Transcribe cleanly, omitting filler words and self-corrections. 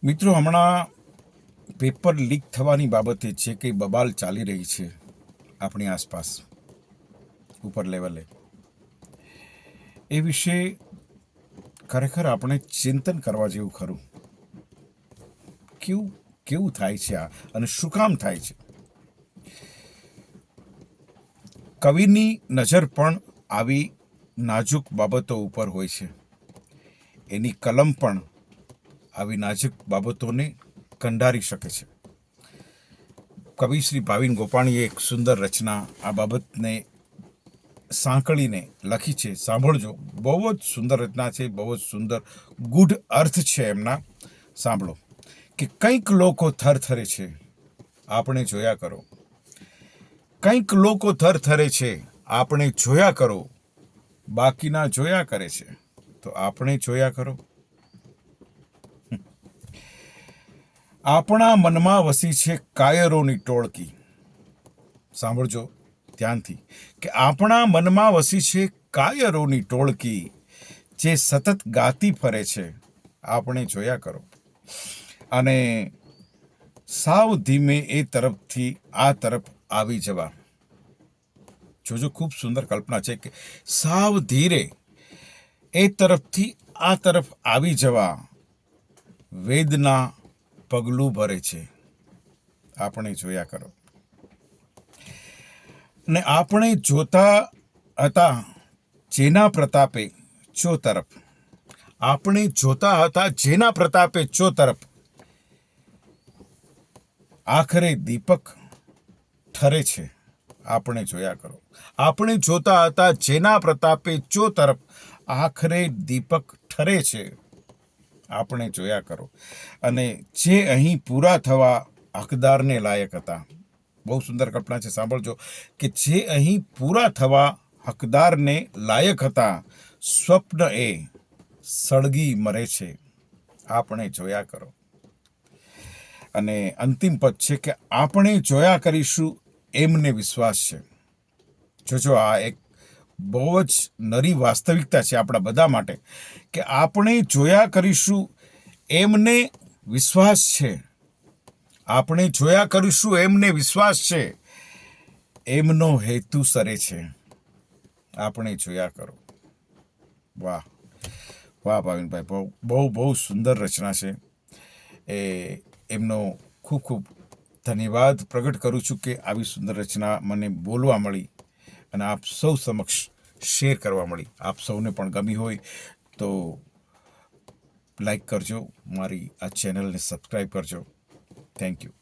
મિત્રો, હમણાં paper leak થવાની બાબતે જે કંઈ બબાલ ચાલી રહી છે આપણી આસપાસ ઉપર લેવલે, એ વિશે ખરેખર આપણે ચિંતન કરવા જેવું ખરું. કેવું કેવું થાય છે આ, અને શું કામ થાય છે? કવિની નજર પણ આવી નાજુક બાબતો ઉપર હોય છે. એની કલમ પણ આવી નાજુક બાબતોને કંડારી શકે છે. કવિ શ્રી ભાવિન ગોપાણીએ એક સુંદર રચના આ બાબતને સાંકળીને લખી છે. સાંભળજો, બહુ જ સુંદર રચના છે, બહુ જ સુંદર ગૂઢ અર્થ છે એમના. સાંભળો કે કંઈક લોકો થરથરે છે, આપણે જોયા કરો. કંઈક લોકો થરથરે છે, આપણે જોયા કરો. બાકીના જોયા કરે છે, તો આપણે જોયા કરો. આપણા મનમાં વસી છે કાયરોની ટોળકી. સાંભળજો ધ્યાનથી કે આપણા મનમાં વસી છે કાયરોની ટોળકી, જે સતત ગાતી ફરે છે, આપણે જોયા કરો. અને સાવ ધીમે એ તરફથી આ તરફ આવી જવા. જોજો, ખૂબ સુંદર કલ્પના છે કે સાવ ધીરે એ તરફથી આ તરફ આવી જવા વેદના પગલું ભરે છે, આપણે જોયા કરો. ને આપણે જોતા હતા જેના પ્રતાપે ચો તરફ, આપણે જોતા હતા જેના પ્રતાપે ચો તરફ, આખરે દીપક ઠરે છે, આપણે જોયા કરો. આપણે જોતા હતા જેના પ્રતાપે ચો તરફ, આખરે દીપક ઠરે છે, આપણે જોયા કરો. અને જે અહીં પૂરા થવા હકદારને લાયક હતા. બહુ સુંદર કલ્પના છે, સાંભળજો કે જે અહીં પૂરા થવા હકદારને લાયક હતા, સ્વપ્ન એ સળગી મરે છે, આપણે જોયા કરો. અને અંતિમ પદ છે કે આપણે જોયા કરીશું એમને વિશ્વાસ છે. જોજો, આ એક બહુ જ નરી વાસ્તવિકતા છે આપણા બધા માટે કે આપણે જોયા કરીશું એમને વિશ્વાસ છે. આપણે જોયા કરીશું એમને વિશ્વાસ છે. એમનો હેતુ સરે છે, આપણે જોયા કરો. વાહ વાહ ભાવિનભાઈ, બહુ બહુ બહુ સુંદર રચના છે. એમનો ખૂબ ખૂબ ધન્યવાદ પ્રગટ કરું છું કે આવી સુંદર રચના મને બોલવા મળી અને આપ સૌ સમક્ષ શેર કરવા મળી. આપ સૌને પણ ગમી હોય તો લાઈક કરજો, મારી આ ચેનલને સબસ્ક્રાઈબ કરજો. Thank you.